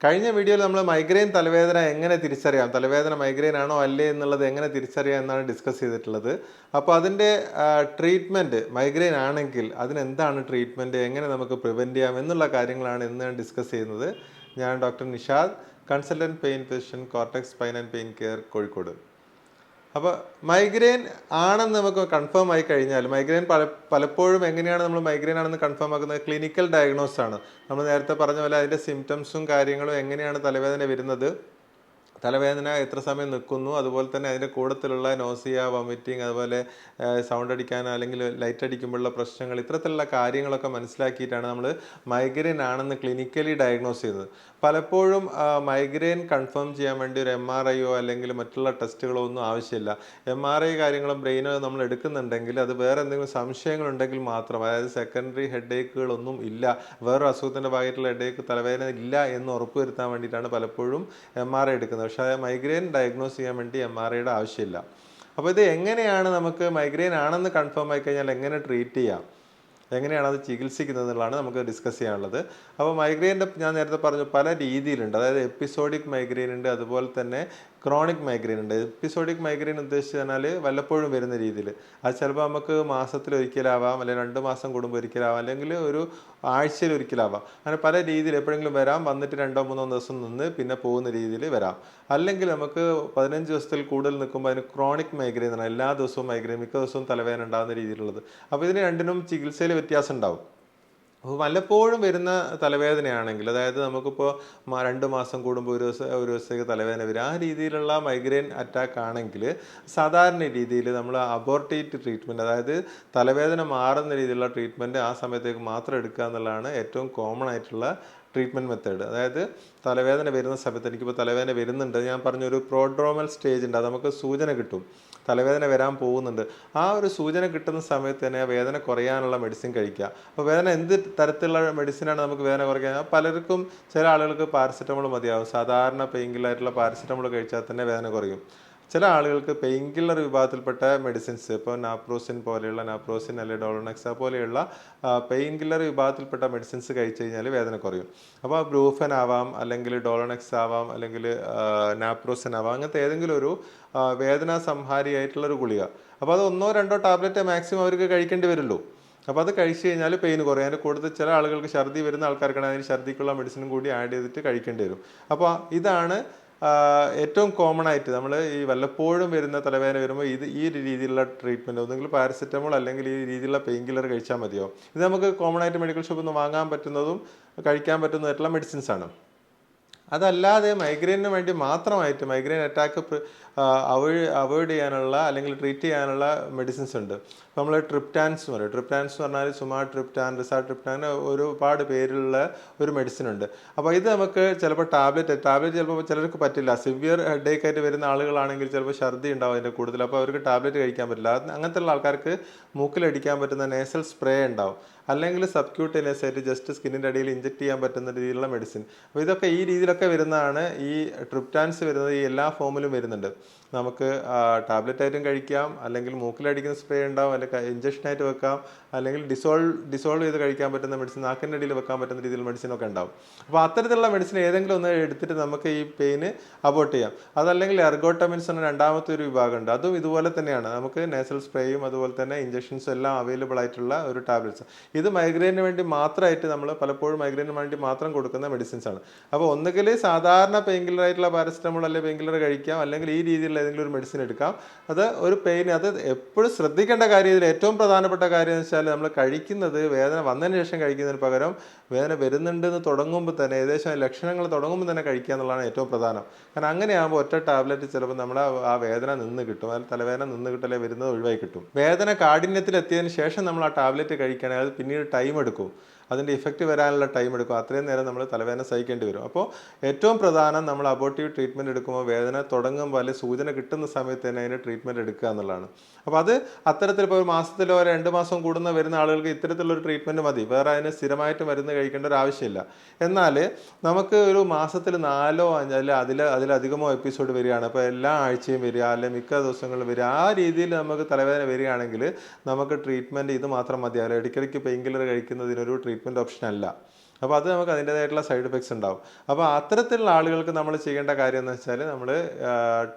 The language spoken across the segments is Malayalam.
കഴിഞ്ഞ വീഡിയോയിൽ നമ്മൾ മൈഗ്രെയിൻ തലവേദന എങ്ങനെ തിരിച്ചറിയാം, തലവേദന മൈഗ്രെയിൻ ആണോ അല്ലേ എന്നുള്ളത് എങ്ങനെ തിരിച്ചറിയാം എന്നാണ് ഡിസ്കസ് ചെയ്തിട്ടുള്ളത്. അപ്പോൾ അതിൻ്റെ ട്രീറ്റ്മെൻറ്റ്, മൈഗ്രെയിൻ ആണെങ്കിൽ അതിനെന്താണ് ട്രീറ്റ്മെൻറ്റ്, എങ്ങനെ നമുക്ക് പ്രിവെൻറ്റ് ചെയ്യാം എന്നുള്ള കാര്യങ്ങളാണ് ഇന്ന് ഞാൻ ഡിസ്കസ് ചെയ്യുന്നത്. ഞാൻ doctor Nishad, consultant pain physician, cortex spine and pain care, Kozhikode. അപ്പോൾ മൈഗ്രെയിൻ ആണെന്ന് നമുക്ക് കൺഫേം ആയി കഴിഞ്ഞാൽ, മൈഗ്രെയിൻ പലപ്പോഴും എങ്ങനെയാണ് നമ്മൾ മൈഗ്രെയിൻ ആണെന്ന് കൺഫേം ആക്കുന്നത്? ക്ലിനിക്കൽ ഡയഗ്നോസ് ആണ്. നമ്മൾ നേരത്തെ പറഞ്ഞ പോലെ അതിൻ്റെ സിംറ്റംസും കാര്യങ്ങളും, എങ്ങനെയാണ് തലവേദന വരുന്നത്, തലവേദന എത്ര സമയം നിൽക്കുന്നു, അതുപോലെ തന്നെ അതിൻ്റെ കൂട്ടത്തിലുള്ള നോസിയ, വൊമിറ്റിംഗ്, അതുപോലെ സൗണ്ട് അടിക്കാൻ അല്ലെങ്കിൽ ലൈറ്റ് അടിക്കുമ്പോഴുള്ള പ്രശ്നങ്ങൾ, ഇത്തരത്തിലുള്ള കാര്യങ്ങളൊക്കെ മനസ്സിലാക്കിയിട്ടാണ് നമ്മൾ മൈഗ്രെയിൻ ആണെന്ന് ക്ലിനിക്കലി ഡയഗ്നോസ് ചെയ്തത്. പലപ്പോഴും മൈഗ്രെയിൻ കൺഫേം ചെയ്യാൻ വേണ്ടി ഒരു MRIയോ അല്ലെങ്കിൽ മറ്റുള്ള ടെസ്റ്റുകളോ ഒന്നും ആവശ്യമില്ല. MRI കാര്യങ്ങളും ബ്രെയിനോ നമ്മൾ എടുക്കുന്നുണ്ടെങ്കിൽ അത് വേറെ എന്തെങ്കിലും സംശയങ്ങളുണ്ടെങ്കിൽ മാത്രം, അതായത് സെക്കൻഡറി ഹെഡേക്കുകളൊന്നും ഇല്ല, വേറൊരു അസുഖത്തിൻ്റെ ഭാഗമായിട്ടുള്ള ഹെഡേക്ക്, തലവേദന ഇല്ല എന്ന് ഉറപ്പുവരുത്താൻ വേണ്ടിയിട്ടാണ് പലപ്പോഴും MRI എടുക്കുന്നത്. പക്ഷേ മൈഗ്രെയിൻ ഡയഗ്നോസ് ചെയ്യാൻ വേണ്ടി MRIയുടെ ആവശ്യമില്ല. അപ്പോൾ ഇത് എങ്ങനെയാണ് നമുക്ക് മൈഗ്രെയിൻ ആണെന്ന് കൺഫേം ആയി കഴിഞ്ഞാൽ എങ്ങനെ ട്രീറ്റ് ചെയ്യാം, എങ്ങനെയാണ് അത് ചികിത്സിക്കുന്നത് എന്നുള്ളതാണ് നമുക്ക് ഡിസ്കസ് ചെയ്യാനുള്ളത്. അപ്പോൾ മൈഗ്രെയിൻ്റെ ഞാൻ നേരത്തെ പറഞ്ഞു പല രീതിയിലുണ്ട്. അതായത് എപ്പിസോഡിക് മൈഗ്രെയിൻ ഉണ്ട്, അതുപോലെ തന്നെ ക്രോണിക് മൈഗ്രെയിൻ ഉണ്ട്. എപ്പിസോഡിക് മൈഗ്രെയിൻ ഉദ്ദേശിച്ച് പറഞ്ഞാൽ വല്ലപ്പോഴും വരുന്ന രീതിയിൽ, അത് ചിലപ്പോൾ നമുക്ക് മാസത്തിൽ ഒരിക്കലാവാം, അല്ലെങ്കിൽ 2 മാസം കൂടുമ്പോൾ ഒരിക്കലാവാം, അല്ലെങ്കിൽ ഒരു ആഴ്ചയിൽ ഒരിക്കലാവാം. അങ്ങനെ പല രീതിയിൽ എപ്പോഴെങ്കിലും വരാം, വന്നിട്ട് 2-3 ദിവസം നിന്ന് പിന്നെ പോകുന്ന രീതിയിൽ വരാം. അല്ലെങ്കിൽ നമുക്ക് 15 ദിവസത്തിൽ കൂടുതൽ നിൽക്കുമ്പോൾ അതിന് ക്രോണിക് മൈഗ്രെയിൻ ആണ്, എല്ലാ ദിവസവും മൈഗ്രെയിൻ, മിക്ക ദിവസവും തലവേദന ഉണ്ടാകുന്ന രീതിയിലുള്ളത്. അപ്പോൾ ഇതിന് രണ്ടിനും ചികിത്സയിൽ വ്യത്യാസം ഉണ്ടാവും. അപ്പോൾ വല്ലപ്പോഴും വരുന്ന തലവേദനയാണെങ്കിൽ, അതായത് നമുക്കിപ്പോൾ 2 മാസം കൂടുമ്പോൾ ഒരു ദിവസത്തേക്ക് തലവേദന വരും, ആ രീതിയിലുള്ള മൈഗ്രെയിൻ അറ്റാക്ക് ആണെങ്കിൽ സാധാരണ രീതിയിൽ നമ്മൾ അബോർട്ടേറ്റ് ട്രീറ്റ്മെൻറ്റ്, അതായത് തലവേദന മാറുന്ന രീതിയിലുള്ള ട്രീറ്റ്മെൻറ്റ് ആ സമയത്തേക്ക് മാത്രം എടുക്കുക എന്നുള്ളതാണ് ഏറ്റവും കോമൺ ആയിട്ടുള്ള ട്രീറ്റ്മെൻറ്റ് മെത്തേഡ്. അതായത് തലവേദന വരുന്ന സമയത്ത്, എനിക്കിപ്പോൾ തലവേദന വരുന്നുണ്ട്, ഞാൻ പറഞ്ഞൊരു പ്രോഡ്രോമൽ സ്റ്റേജ് ഉണ്ട്, അത് നമുക്ക് സൂചന കിട്ടും തലവേദന വരാൻ പോകുന്നുണ്ട്. ആ ഒരു സൂചന കിട്ടുന്ന സമയത്ത് തന്നെ വേദന കുറയാനുള്ള മെഡിസിൻ കഴിക്കുക. അപ്പോൾ വേദന എന്ത് തരത്തിലുള്ള മെഡിസിനാണ് നമുക്ക് വേദന കുറയ്ക്കാൻ? പലർക്കും, ചില ആളുകൾക്ക് പാരസെറ്റമോൾ മതിയാവും, സാധാരണ പെയിൻ കില്ലറായിട്ടുള്ള പാരസെറ്റമോൾ കഴിച്ചാൽ തന്നെ വേദന കുറയും. ചില ആളുകൾക്ക് പെയിൻ കില്ലർ വിഭാഗത്തിൽപ്പെട്ട മെഡിസിൻസ്, ഇപ്പോൾ നാപ്രോസിൻ പോലെയുള്ള, നാപ്രോസിൻ അല്ലെങ്കിൽ ഡോളോണെക്സ പോലെയുള്ള പെയിൻ കില്ലർ വിഭാഗത്തിൽപ്പെട്ട മെഡിസിൻസ് കഴിച്ചു കഴിഞ്ഞാൽ വേദന കുറയും. അപ്പോൾ ബ്രൂഫൻ ആവാം, അല്ലെങ്കിൽ ഡോളോണെക്സ് ആവാം, അല്ലെങ്കിൽ നാപ്രോസിൻ ആവാം, അങ്ങനത്തെ ഏതെങ്കിലും ഒരു വേദന സംഹാരിയായിട്ടുള്ളൊരു ഗുളിക. അപ്പോൾ അത് 1-2 ടാബ്ലറ്റ് മാക്സിമം അവർക്ക് കഴിക്കേണ്ടി വരുള്ളൂ. അപ്പോൾ അത് കഴിച്ചു കഴിഞ്ഞാൽ പെയിൻ കുറയും. അതിൻ്റെ കൂടുതൽ ചില ആളുകൾക്ക് ഛർദി വരുന്ന ആൾക്കാർക്കാണെങ്കിൽ അതിന് ഛർദിക്കുള്ള മെഡിസിനും കൂടി ആഡ് ചെയ്തിട്ട് കഴിക്കേണ്ടി വരും. അപ്പോൾ ഇതാണ് ഏറ്റവും കോമൺ ആയിട്ട് നമ്മൾ ഈ വല്ലപ്പോഴും വരുന്ന തലവേദന വരുമ്പോൾ ഈ ഒരു രീതിയിലുള്ള ട്രീറ്റ്മെൻറ്റ്, ഒന്നെങ്കിൽ പാരസെറ്റമോൾ അല്ലെങ്കിൽ ഈ രീതിയിലുള്ള പെയിൻ കില്ലർ കഴിച്ചാൽ മതിയാവും. ഇത് നമുക്ക് കോമൺ ആയിട്ട് മെഡിക്കൽ ഷോപ്പിൽ നിന്ന് വാങ്ങാൻ പറ്റുന്നതും കഴിക്കാൻ പറ്റുന്നതായിട്ടുള്ള മെഡിസിൻസ് ആണ്. അതല്ലാതെ മൈഗ്രെയിനു വേണ്ടി മാത്രമായിട്ട് മൈഗ്രെയിൻ അറ്റാക്ക് അവോയ്ഡ് ചെയ്യാനുള്ള അല്ലെങ്കിൽ ട്രീറ്റ് ചെയ്യാനുള്ള മെഡിസിൻസ് ഉണ്ട്. അപ്പോൾ നമ്മൾ ട്രിപ്റ്റാൻസ് പറയും. ട്രിപ്റ്റാൻസ് എന്ന് പറഞ്ഞാൽ സുമാട്രിപ്റ്റാൻ, റിസാട്രിപ്റ്റാൻ, ഒരുപാട് പേരിലുള്ള ഒരു മെഡിസിൻ ഉണ്ട്. അപ്പോൾ ഇത് നമുക്ക് ചിലപ്പോൾ ടാബ്ലറ്റ് ചിലപ്പോൾ ചിലർക്ക് പറ്റില്ല. സിവിയർ ഹെഡേക്ക് ആയിട്ട് വരുന്ന ആളുകളാണെങ്കിൽ ചിലപ്പോൾ ഛർദി ഉണ്ടാവും അതിൻ്റെ കൂടുതൽ, അപ്പോൾ അവർക്ക് ടാബ്ലറ്റ് കഴിക്കാൻ പറ്റില്ല. അങ്ങനത്തെ ഉള്ള ആൾക്കാർക്ക് മൂക്കിലടിക്കാൻ പറ്റുന്ന നേസൽ സ്പ്രേ ഉണ്ടാവും, അല്ലെങ്കിൽ സബ്ക്യൂട്ടേനിയസ് ആയിട്ട് ജസ്റ്റ് സ്കിന്നിൻ്റെ അടിയിൽ ഇഞ്ചെക്ട് ചെയ്യാൻ പറ്റുന്ന രീതിയിലുള്ള മെഡിസിൻ. അപ്പോൾ ഇതൊക്കെ ഈ രീതിയിലൊക്കെ വരുന്നതാണ്. ഈ ട്രിപ്റ്റാൻസ് വരുന്നത് ഈ എല്ലാ ഫോമിലും വരുന്നുണ്ട്. നമുക്ക് ടാബ്ലറ്റായിട്ടും കഴിക്കാം, അല്ലെങ്കിൽ മൂക്കിലടിക്കുന്ന സ്പ്രേ ഉണ്ടാവും, അല്ലെങ്കിൽ ഇഞ്ചക്ഷനായിട്ട് വെക്കാം, അല്ലെങ്കിൽ ഡിസോൾവ് ചെയ്ത് കഴിക്കാൻ പറ്റുന്ന മെഡിസിൻ, നാക്കിൻ്റെ അടിയിൽ വെക്കാൻ പറ്റുന്ന രീതിയിൽ മെഡിസിനൊക്കെ ഉണ്ടാവും. അപ്പോൾ അത്തരത്തിലുള്ള മെഡിസിൻ ഏതെങ്കിലും ഒന്ന് എടുത്തിട്ട് നമുക്ക് ഈ പെയിന് അബോർട്ട് ചെയ്യാം. അതല്ലെങ്കിൽ എർഗോട്ടമിൻസ് എന്ന രണ്ടാമത്തെ ഒരു വിഭാഗമുണ്ട്, അതും ഇതുപോലെ തന്നെയാണ്. നമുക്ക് നേസൽ സ്പ്രേയും അതുപോലെ തന്നെ ഇഞ്ചക്ഷൻസും എല്ലാം അവൈലബിൾ ആയിട്ടുള്ള ഒരു ടാബ്ലറ്റ്സ്. ഇത് മൈഗ്രെയിന് വേണ്ടി മാത്രമായിട്ട് നമ്മൾ പലപ്പോഴും മൈഗ്രെയിന് വേണ്ടി മാത്രം കൊടുക്കുന്ന മെഡിസിൻസ് ആണ്. അപ്പോൾ ഒന്നുകിൽ സാധാരണ പെയിൻ കില്ലർ ആയിട്ടുള്ള പാരസെറ്റമോൾ അല്ലെങ്കിൽ പെയിൻ കില്ലർ കഴിക്കാം, അല്ലെങ്കിൽ ഈ രീതിയിലുള്ള ഏതെങ്കിലും ഒരു മെഡിസിൻ എടുക്കാം. അത് ഒരു പെയിൻ, അത് എപ്പോഴും ശ്രദ്ധിക്കേണ്ട കാര്യം, ഇതിൽ ഏറ്റവും പ്രധാനപ്പെട്ട കാര്യം എന്ന് വെച്ചാൽ നമ്മൾ കഴിക്കുന്നത് വേദന വന്നതിന് ശേഷം കഴിക്കുന്നതിന് പകരം വേദന വരുന്നുണ്ടെന്ന് തുടങ്ങുമ്പോൾ തന്നെ, ഏകദേശം ലക്ഷണങ്ങൾ തുടങ്ങുമ്പോൾ തന്നെ കഴിക്കുക എന്നുള്ളതാണ് ഏറ്റവും പ്രധാനം. കാരണം അങ്ങനെയാകുമ്പോൾ ഒറ്റ ടാബ്ലറ്റ് ചിലപ്പോൾ നമ്മുടെ ആ വേദന നിന്ന് കിട്ടും, അതിൽ തലവേദന നിന്ന് കിട്ടല്ലേ വരുന്നത് ഒഴിവായി കിട്ടും. വേദന കാഠിന്യത്തിൽ എത്തിയതിന് ശേഷം നമ്മൾ ആ ടാബ്ലറ്റ് കഴിക്കുകയാണെങ്കിൽ അത് പിന്നീട് ടൈം എടുക്കും, അതിൻ്റെ ഇഫക്റ്റ് വരാനുള്ള ടൈം എടുക്കും, അത്രയും നേരം നമ്മൾ തലവേദന സഹിക്കേണ്ടി വരും. അപ്പോൾ ഏറ്റവും പ്രധാനം നമ്മൾ അബോർട്ടീവ് ട്രീറ്റ്മെൻറ്റ് എടുക്കുമ്പോൾ വേദന തുടങ്ങുമ്പോൾ അല്ലെങ്കിൽ സൂചന കിട്ടുന്ന സമയത്ത് തന്നെ അതിന് ട്രീറ്റ്മെൻറ്റ് എടുക്കുക എന്നുള്ളതാണ്. അപ്പോൾ അത് അത്തരത്തിൽ ഇപ്പോൾ ഒരു മാസത്തിലോ 2 മാസം കൂടുന്ന വരുന്ന ആളുകൾക്ക് ഇത്തരത്തിലുള്ളൊരു ട്രീറ്റ്മെൻറ്റ് മതി, വേറെ അതിന് സ്ഥിരമായിട്ട് മരുന്ന് കഴിക്കേണ്ട ഒരു ആവശ്യമില്ല. എന്നാൽ നമുക്ക് ഒരു മാസത്തിൽ 4-5 അതിലധികമോ എപ്പിസോഡ് വരികയാണ്, അപ്പോൾ എല്ലാ ആഴ്ചയും വരിക, അല്ലെങ്കിൽ മിക്ക ദിവസങ്ങളിലും വരിക, ആ രീതിയിൽ നമുക്ക് തലവേദന വരികയാണെങ്കിൽ നമുക്ക് ട്രീറ്റ്മെൻറ്റ് ഇത് മാത്രം മതിയാവില്ല. ഇടയ്ക്കിടയ്ക്ക് പെയിൻ കില്ലർ കഴിക്കുന്നതിനൊരു ട്രീറ്റ്മെൻറ്റ് ഓപ്ഷൻ അല്ല. അപ്പോൾ അത് നമുക്ക് അതിൻ്റേതായിട്ടുള്ള സൈഡ് എഫക്ട്സ് ഉണ്ടാവും. അപ്പോൾ അത്തരത്തിലുള്ള ആളുകൾക്ക് നമ്മൾ ചെയ്യേണ്ട കാര്യം എന്ന് വെച്ചാൽ നമ്മൾ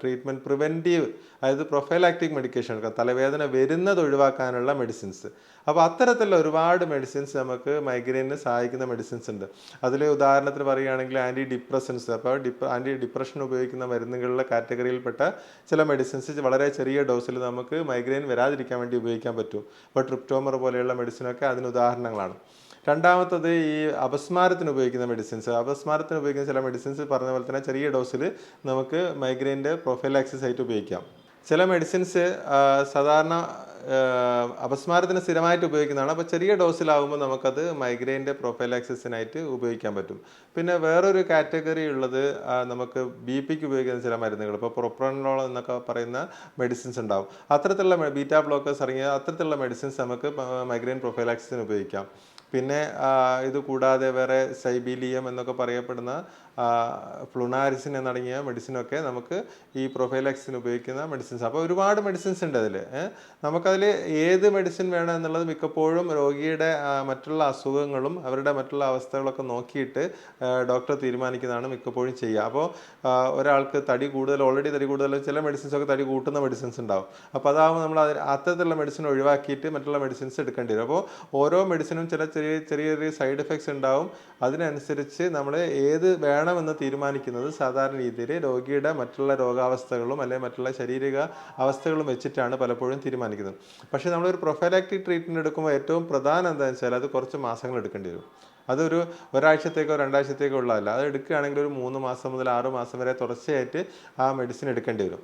ട്രീറ്റ്മെൻറ്റ് പ്രിവെൻറ്റീവ്, അതായത് പ്രൊഫൈലാക്റ്റിക് മെഡിക്കേഷൻ എടുക്കുക, തലവേദന വരുന്നത് ഒഴിവാക്കാനുള്ള മെഡിസിൻസ്. അപ്പോൾ അത്തരത്തിലുള്ള ഒരുപാട് മെഡിസിൻസ് നമുക്ക് മൈഗ്രെയിനിന് സഹായിക്കുന്ന മെഡിസിൻസ് ഉണ്ട്. അതിൽ ഉദാഹരണത്തിന് പറയുകയാണെങ്കിൽ ആൻറ്റി ഡിപ്രസൻസ്, അപ്പോൾ ആൻറ്റി ഡിപ്രഷൻ ഉപയോഗിക്കുന്ന മരുന്നുകളുടെ കാറ്റഗറിയിൽപ്പെട്ട ചില മെഡിസിൻസ് വളരെ ചെറിയ ഡോസിൽ നമുക്ക് മൈഗ്രെയിൻ വരാതിരിക്കാൻ വേണ്ടി ഉപയോഗിക്കാൻ പറ്റും. ഇപ്പോൾ ട്രിപ്റ്റോമർ പോലെയുള്ള മെഡിസിനൊക്കെ അതിന് ഉദാഹരണങ്ങളാണ്. രണ്ടാമത്തത് ഈ അപസ്മാരത്തിന് ഉപയോഗിക്കുന്ന മെഡിസിൻസ്. അപസ്മാരത്തിന് ഉപയോഗിക്കുന്ന ചില മെഡിസിൻസ് പറഞ്ഞ പോലെ തന്നെ ചെറിയ ഡോസിൽ നമുക്ക് മൈഗ്രെയിൻ്റെ പ്രൊഫൈലാക്സിസ് ആയിട്ട് ഉപയോഗിക്കാം. ചില മെഡിസിൻസ് സാധാരണ അപസ്മാരത്തിന് സ്ഥിരമായിട്ട് ഉപയോഗിക്കുന്നതാണ്. അപ്പോൾ ചെറിയ ഡോസിലാകുമ്പോൾ നമുക്കത് മൈഗ്രെയിൻ്റെ പ്രൊഫൈലാക്സിസിനായിട്ട് ഉപയോഗിക്കാൻ പറ്റും. പിന്നെ വേറൊരു കാറ്റഗറി ഉള്ളത് നമുക്ക് ബി പിക്ക് ഉപയോഗിക്കുന്ന ചില മരുന്നുകൾ, ഇപ്പോൾ പ്രൊപ്രാനോൾ എന്നൊക്കെ പറയുന്ന മെഡിസിൻസ് ഉണ്ടാവും. അത്തരത്തിലുള്ള ബീറ്റാ ബ്ലോക്കേഴ്സ് ഇറങ്ങിയ അത്തരത്തിലുള്ള മെഡിസിൻസ് നമുക്ക് മൈഗ്രെയിൻ പ്രൊഫൈലാക്സിസിന് ഉപയോഗിക്കാം. പിന്നെ ഇത് കൂടാതെ വേറെ സൈബീലിയം എന്നൊക്കെ പറയപ്പെടുന്ന ഫ്ലുനാരിസിൻ എന്നടങ്ങിയ മെഡിസിനൊക്കെ നമുക്ക് ഈ പ്രൊഫൈലാക്സിന് ഉപയോഗിക്കുന്ന മെഡിസിൻസ്. അപ്പോൾ ഒരുപാട് മെഡിസിൻസ് ഉണ്ട് അതിൽ. നമുക്കതിൽ ഏത് മെഡിസിൻ വേണം എന്നുള്ളത് മിക്കപ്പോഴും രോഗിയുടെ മറ്റുള്ള അസുഖങ്ങളും അവരുടെ മറ്റുള്ള അവസ്ഥകളൊക്കെ നോക്കിയിട്ട് ഡോക്ടർ തീരുമാനിക്കുന്നതാണ് മിക്കപ്പോഴും ചെയ്യുക. അപ്പോൾ ഒരാൾക്ക് തടി കൂടുതൽ, ഓൾറെഡി തടി കൂടുതൽ, ചില മെഡിസിൻസൊക്കെ തടി കൂട്ടുന്ന മെഡിസിൻസ് ഉണ്ടാവും. അപ്പോൾ അതാകുമ്പോൾ നമ്മൾ അത്തരത്തിലുള്ള മെഡിസിൻ ഒഴിവാക്കിയിട്ട് മറ്റുള്ള മെഡിസിൻസ് എടുക്കേണ്ടി വരും. അപ്പോൾ ഓരോ മെഡിസിനും ചെറിയ ചെറിയ സൈഡ് എഫക്ട്സ് ഉണ്ടാവും. അതിനനുസരിച്ച് നമ്മൾ ഏത് വേണമെന്ന് തീരുമാനിക്കുന്നത് സാധാരണ രീതിയിൽ രോഗിയുടെ മറ്റുള്ള രോഗാവസ്ഥകളും അല്ലെങ്കിൽ മറ്റുള്ള ശാരീരിക അവസ്ഥകളും വെച്ചിട്ടാണ് പലപ്പോഴും തീരുമാനിക്കുന്നത്. പക്ഷേ നമ്മളൊരു പ്രൊഫൈലാക്റ്റിക് ട്രീറ്റ്മെൻറ്റ് എടുക്കുമ്പോൾ ഏറ്റവും പ്രധാനം എന്താണെന്ന് വെച്ചാൽ അത് കുറച്ച് മാസങ്ങൾ എടുക്കേണ്ടി വരും. അതൊരു ഒരാഴ്ചത്തേക്കോ രണ്ടാഴ്ചത്തേക്കോ ഉള്ളതല്ല. അത് എടുക്കുകയാണെങ്കിൽ ഒരു 3 മാസം മുതൽ 6 മാസം വരെ തുടർച്ചയായിട്ട് ആ മെഡിസിൻ എടുക്കേണ്ടി വരും.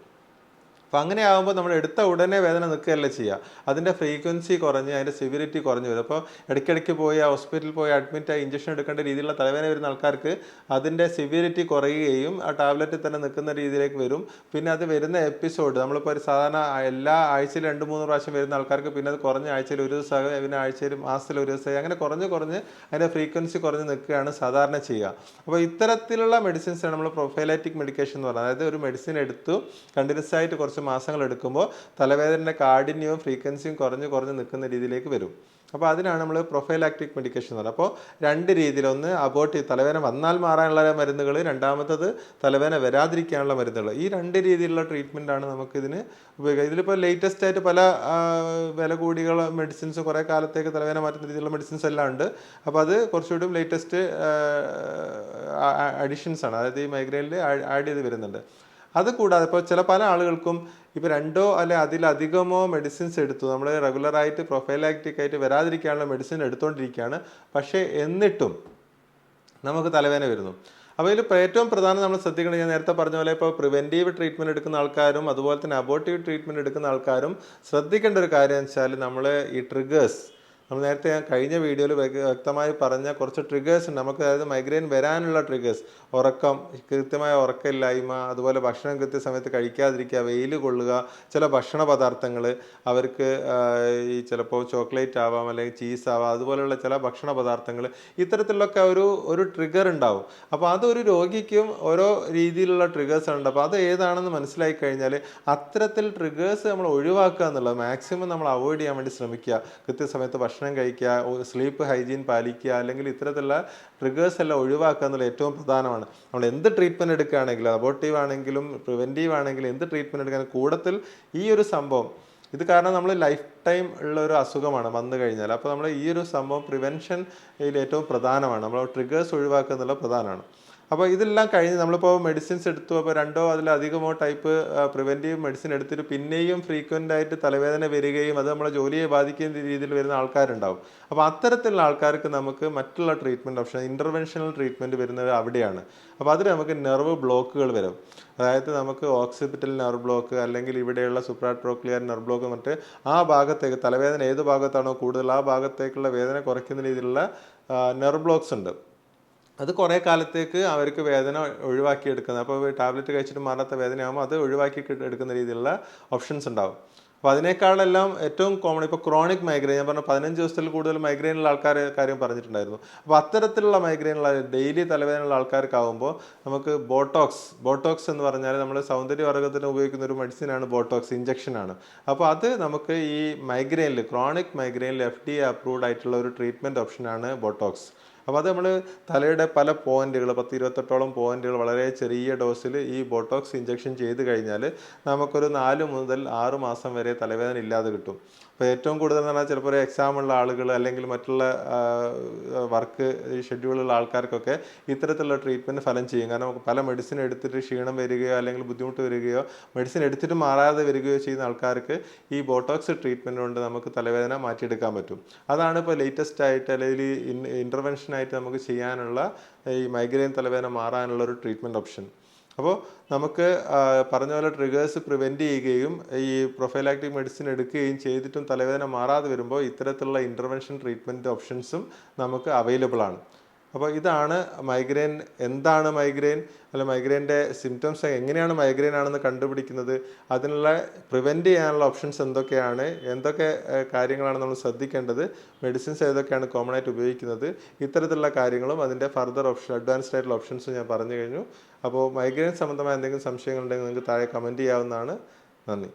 അപ്പോൾ അങ്ങനെ ആകുമ്പോൾ നമ്മൾ എടുത്ത ഉടനെ വേദന നിൽക്കുകയല്ല ചെയ്യുക. അതിൻ്റെ ഫ്രീക്വൻസി കുറഞ്ഞ് അതിൻ്റെ സിവിരിറ്റി കുറഞ്ഞു വരും. അപ്പോൾ ഇടയ്ക്കിടയ്ക്ക് പോയി ഹോസ്പിറ്റലിൽ പോയി അഡ്മിറ്റായി ഇഞ്ചക്ഷൻ എടുക്കേണ്ട രീതിയിലുള്ള തലവേദന വരുന്ന ആൾക്കാർക്ക് അതിൻ്റെ സിവിരിറ്റി കുറയുകയും ആ ടാബ്ലറ്റിൽ തന്നെ നിൽക്കുന്ന രീതിയിലേക്ക് വരും. പിന്നെ അത് വരുന്ന എപ്പിസോഡ് നമ്മളിപ്പോൾ ഒരു സാധാരണ എല്ലാ ആഴ്ചയിൽ 2-3 പ്രാവശ്യം വരുന്ന ആൾക്കാർക്ക് പിന്നെ അത് കുറഞ്ഞ ആഴ്ചയിൽ ഒരു ദിവസം, പിന്നെ ആഴ്ചയിൽ മാസത്തിൽ ഒരു ദിവസം, അങ്ങനെ കുറഞ്ഞ് അതിൻ്റെ ഫ്രീക്വൻസി കുറഞ്ഞ് നിൽക്കുകയാണ് സാധാരണ ചെയ്യുക. അപ്പോൾ ഇത്തരത്തിലുള്ള മെഡിസിൻസാണ് നമ്മൾ പ്രൊഫൈലാറ്റിക് മെഡിക്കേഷൻ എന്ന് പറയുന്നത്. അതായത് ഒരു മെഡിസിൻ എടുത്തു കണ്ടിന്യൂസ് ആയിട്ട് കുറച്ച് മാസങ്ങൾ എടുക്കുമ്പോൾ തലവേദനയുടെ കാഠിന്യവും ഫ്രീക്വൻസിയും കുറഞ്ഞ് നിൽക്കുന്ന രീതിയിലേക്ക് വരും. അപ്പോൾ അതിനാണ് നമ്മൾ പ്രൊഫൈലാക്റ്റിക് മെഡിക്കേഷൻ എന്ന് പറയുന്നത്. അപ്പോൾ 2 രീതിയിൽ, ഒന്ന് അബോർട്ട് തലവേദന വന്നാൽ മാറാനുള്ള മരുന്നുകൾ, രണ്ടാമത്തത് തലവേദന വരാതിരിക്കാനുള്ള മരുന്നുകൾ. ഈ 2 രീതിയിലുള്ള ട്രീറ്റ്മെൻറ്റാണ് നമുക്കിതിന് ഉപയോഗിക്കുക. ഇതിലിപ്പോൾ ലേറ്റസ്റ്റ് ആയിട്ട് പല വില കൂടിയുള്ള മെഡിസിൻസ്, കുറേ കാലത്തേക്ക് തലവേദന മാറ്റുന്ന രീതിയിലുള്ള മെഡിസിൻസ് എല്ലാം ഉണ്ട്. അപ്പോൾ അത് കുറച്ചുകൂടി ലേറ്റസ്റ്റ് അഡീഷൻസ് ആണ്, അതായത് ഈ മൈഗ്രെയിനിൽ ആഡ് ചെയ്ത് വരുന്നുണ്ട്. അതുകൂടാതെ ഇപ്പോൾ പല ആളുകൾക്കും ഇപ്പോൾ 2 അല്ലെ അതിലധികമോ മെഡിസിൻസ് എടുത്തു, നമ്മൾ റെഗുലറായിട്ട് പ്രൊഫൈലാക്റ്റിക് ആയിട്ട് വരാതിരിക്കാനുള്ള മെഡിസിൻ എടുത്തുകൊണ്ടിരിക്കുകയാണ്. പക്ഷേ എന്നിട്ടും നമുക്ക് തലവേദന വരുന്നു. അപ്പോൾ ഇതിൽ ഏറ്റവും പ്രധാനം നമ്മൾ ശ്രദ്ധിക്കണം, ഞാൻ നേരത്തെ പറഞ്ഞ പോലെ ഇപ്പോൾ പ്രിവെൻറ്റീവ് ട്രീറ്റ്മെൻറ്റ് എടുക്കുന്ന ആൾക്കാരും അതുപോലെ തന്നെ അബോർട്ടീവ് ട്രീറ്റ്മെൻറ്റ് എടുക്കുന്ന ആൾക്കാരും ശ്രദ്ധിക്കേണ്ട ഒരു കാര്യം എന്ന് വെച്ചാൽ നമ്മൾ ഈ ട്രിഗേഴ്സ്, നമ്മൾ നേരത്തെ ഞാൻ കഴിഞ്ഞ വീഡിയോയിൽ വ്യക്തമായി പറഞ്ഞ കുറച്ച് ട്രിഗേഴ്സ് ഉണ്ട് നമുക്ക്. അതായത് മൈഗ്രെയിൻ വരാനുള്ള ട്രിഗേഴ്സ്, ഉറക്കം, കൃത്യമായ ഉറക്കമില്ലായ്മ, അതുപോലെ ഭക്ഷണം കൃത്യസമയത്ത് കഴിക്കാതിരിക്കുക, വെയിൽ കൊള്ളുക, ചില ഭക്ഷണ പദാർത്ഥങ്ങൾ അവർക്ക് ഈ ചിലപ്പോൾ ചോക്ലേറ്റ് ആവാം അല്ലെങ്കിൽ ചീസ് ആവാം, അതുപോലെയുള്ള ചില ഭക്ഷണ പദാർത്ഥങ്ങൾ, ഇത്തരത്തിലൊക്കെ ഒരു ട്രിഗർ ഉണ്ടാവും. അപ്പോൾ അതൊരു രോഗിക്കും ഓരോ രീതിയിലുള്ള ട്രിഗേഴ്സ് ഉണ്ട്. അപ്പോൾ അത് ഏതാണെന്ന് മനസ്സിലാക്കി കഴിഞ്ഞാൽ അത്തരത്തിൽ ട്രിഗേഴ്സ് നമ്മൾ ഒഴിവാക്കുക എന്നുള്ളത് മാക്സിമം നമ്മൾ അവോയ്ഡ് ചെയ്യാൻ വേണ്ടി ശ്രമിക്കുക. കൃത്യസമയത്ത് ഭക്ഷണം കഴിക്കുക, സ്ലീപ്പ് ഹൈജീൻ പാലിക്കുക, അല്ലെങ്കിൽ ഇത്തരത്തിലുള്ള ട്രിഗേഴ്സ് എല്ലാം ഒഴിവാക്കുക എന്നുള്ളത് ഏറ്റവും പ്രധാനമാണ്. നമ്മൾ എന്ത് ട്രീറ്റ്മെൻറ്റ് എടുക്കുകയാണെങ്കിലും, അബോർട്ടീവ് ആണെങ്കിലും പ്രിവെൻറ്റീവ് ആണെങ്കിലും എന്ത് ട്രീറ്റ്മെൻറ്റ് എടുക്കുകയാണെങ്കിൽ കൂടത്തിൽ ഈ ഒരു സംഭവം, ഇത് കാരണം നമ്മൾ ലൈഫ് ടൈം ഉള്ള ഒരു അസുഖമാണ് വന്നു കഴിഞ്ഞാൽ. അപ്പോൾ നമ്മൾ ഈ ഒരു സംഭവം പ്രിവെൻഷൻ ഇതിൽ ഏറ്റവും പ്രധാനമാണ്. നമ്മൾ ട്രിഗേഴ്സ് ഒഴിവാക്കുക എന്നുള്ളത് പ്രധാനമാണ്. അപ്പോൾ ഇതെല്ലാം കഴിഞ്ഞ് നമ്മളിപ്പോൾ മെഡിസിൻസ് എടുത്തു, അപ്പോൾ 2 അതിലധികമോ ടൈപ്പ് പ്രിവെൻറ്റീവ് മെഡിസിൻ എടുത്തിട്ട് പിന്നെയും ഫ്രീക്വൻ്റ് ആയിട്ട് തലവേദന വരികയും അത് നമ്മളെ ജോലിയെ ബാധിക്കുന്ന രീതിയിൽ വരുന്ന ആൾക്കാരുണ്ടാവും. അപ്പോൾ അത്തരത്തിലുള്ള ആൾക്കാർക്ക് നമുക്ക് മറ്റുള്ള ട്രീറ്റ്മെൻറ്റ് ഓപ്ഷൻ, ഇൻ്റർവെൻഷണൽ ട്രീറ്റ്മെൻറ്റ് വരുന്നത് അവിടെയാണ്. അപ്പോൾ അതിൽ നമുക്ക് നെർവ് ബ്ലോക്കുകൾ വരും. അതായത് നമുക്ക് ഓക്സിപിറ്റൽ നെർവ് ബ്ലോക്ക് അല്ലെങ്കിൽ ഇവിടെയുള്ള സുപ്രാട്രോക്ലിയർ നെർവ് ബ്ലോക്ക്, മറ്റ് ആ ഭാഗത്തേക്ക് തലവേദന ഏത് ഭാഗത്താണോ കൂടുതൽ ആ ഭാഗത്തേക്കുള്ള വേദന കുറയ്ക്കുന്ന രീതിയിലുള്ള നെർവ് ബ്ലോക്ക്സ് ഉണ്ട്. അത് കുറേ കാലത്തേക്ക് അവർക്ക് വേദന ഒഴിവാക്കിയെടുക്കുന്നത്, അപ്പോൾ ടാബ്ലറ്റ് കഴിച്ചിട്ട് മാറാത്ത വേദനയാകുമ്പോൾ അത് ഒഴിവാക്കി എടുക്കുന്ന രീതിയിലുള്ള ഓപ്ഷൻസ് ഉണ്ടാവും. അപ്പോൾ അതിനേക്കാളെല്ലാം ഏറ്റവും കോമൺ ഇപ്പോൾ ക്രോണിക് മൈഗ്രെയിൻ, ഞാൻ പറഞ്ഞ 15 ദിവസത്തിൽ കൂടുതൽ മൈഗ്രെയിനുള്ള കാര്യം പറഞ്ഞിട്ടുണ്ടായിരുന്നു. അപ്പോൾ അത്തരത്തിലുള്ള മൈഗ്രെയിനുള്ള ഡെയിലി തലവേദനയുള്ള ആൾക്കാർക്കാവുമ്പോൾ നമുക്ക് ബോട്ടോക്സ് എന്ന് പറഞ്ഞാൽ നമ്മൾ സൗന്ദര്യവർഗ്ഗത്തിന് ഉപയോഗിക്കുന്ന ഒരു മെഡിസിനാണ് ബോട്ടോക്സ്, ഇഞ്ചക്ഷനാണ്. അപ്പോൾ അത് നമുക്ക് ഈ മൈഗ്രെയിനിൽ, ക്രോണിക് മൈഗ്രെയിനിൽ FDA അപ്രൂവ്ഡ് ആയിട്ടുള്ള ഒരു ട്രീറ്റ്മെൻറ്റ് ഓപ്ഷനാണ് ബോട്ടോക്സ്. അപ്പോൾ അത് നമ്മൾ തലയുടെ പല പോയിന്റുകൾ 10-28ഓളം പോയിന്റുകൾ വളരെ ചെറിയ ഡോസിൽ ഈ ബോട്ടോക്സ് ഇഞ്ചക്ഷൻ ചെയ്ത് കഴിഞ്ഞാൽ നമുക്കൊരു 4 മുതൽ 6 മാസം വരെ തലവേദന ഇല്ലാതെ കിട്ടും. അപ്പോൾ ഏറ്റവും കൂടുതൽ എന്ന് പറഞ്ഞാൽ ചിലപ്പോൾ ഒരു എക്സാമുള്ള ആളുകൾ അല്ലെങ്കിൽ മറ്റുള്ള വർക്ക് ഷെഡ്യൂളുള്ള ആൾക്കാർക്കൊക്കെ ഇത്തരത്തിലുള്ള ട്രീറ്റ്മെൻറ്റ് ഫലം ചെയ്യും. കാരണം നമുക്ക് പല മെഡിസിൻ എടുത്തിട്ട് ക്ഷീണം വരികയോ അല്ലെങ്കിൽ ബുദ്ധിമുട്ട് വരികയോ മെഡിസിൻ എടുത്തിട്ട് മാറാതെ വരികയോ ചെയ്യുന്ന ആൾക്കാർക്ക് ഈ ബോട്ടോക്സ് ട്രീറ്റ്മെൻറ്റ് കൊണ്ട് നമുക്ക് തലവേദന മാറ്റിയെടുക്കാൻ പറ്റും. അതാണ് ഇപ്പോൾ ലേറ്റസ്റ്റ് ആയിട്ട് അല്ലെങ്കിൽ ഇൻ്റർവെൻഷനായിട്ട് നമുക്ക് ചെയ്യാനുള്ള ഈ മൈഗ്രെയിൻ തലവേദന മാറാനുള്ള ഒരു ട്രീറ്റ്മെൻറ്റ് ഓപ്ഷൻ. അപ്പോൾ നമുക്ക് പറഞ്ഞ പോലെ ട്രിഗേഴ്സ് പ്രിവെൻറ്റ് ചെയ്യുകയും ഈ പ്രൊഫൈലാക്റ്റിക് മെഡിസിൻ എടുക്കുകയും ചെയ്തിട്ടും തലവേദന മാറാതെ വരുമ്പോൾ ഇത്തരത്തിലുള്ള ഇൻ്റർവെൻഷൻ ട്രീറ്റ്മെൻറ്റ് ഓപ്ഷൻസും നമുക്ക് അവൈലബിൾ ആണ്. അപ്പോൾ ഇതാണ് മൈഗ്രെയിൻ. എന്താണ് മൈഗ്രെയിൻ, അല്ല മൈഗ്രെയിൻ്റെ സിംറ്റംസ് എങ്ങനെയാണ് മൈഗ്രെയിൻ ആണെന്ന് കണ്ടുപിടിക്കുന്നത്, അതിനുള്ള പ്രിവെൻറ്റ് ചെയ്യാനുള്ള ഓപ്ഷൻസ് എന്തൊക്കെയാണ്, എന്തൊക്കെ കാര്യങ്ങളാണ് നമ്മൾ ശ്രദ്ധിക്കേണ്ടത്, മെഡിസിൻസ് ഏതൊക്കെയാണ് കോമൺ ആയിട്ട് ഉപയോഗിക്കുന്നത്, ഇത്തരത്തിലുള്ള കാര്യങ്ങളും അതിൻ്റെ ഫർദർ ഓപ്ഷൻ അഡ്വാൻസ്ഡ് ആയിട്ടുള്ള ഓപ്ഷൻസും ഞാൻ പറഞ്ഞു കഴിഞ്ഞു. അപ്പോൾ മൈഗ്രെയിൻ സംബന്ധമായ എന്തെങ്കിലും സംശയങ്ങളുണ്ടെങ്കിൽ നിങ്ങൾക്ക് താഴെ കമൻറ്റ് ചെയ്യാവുന്നതാണ്. നന്ദി.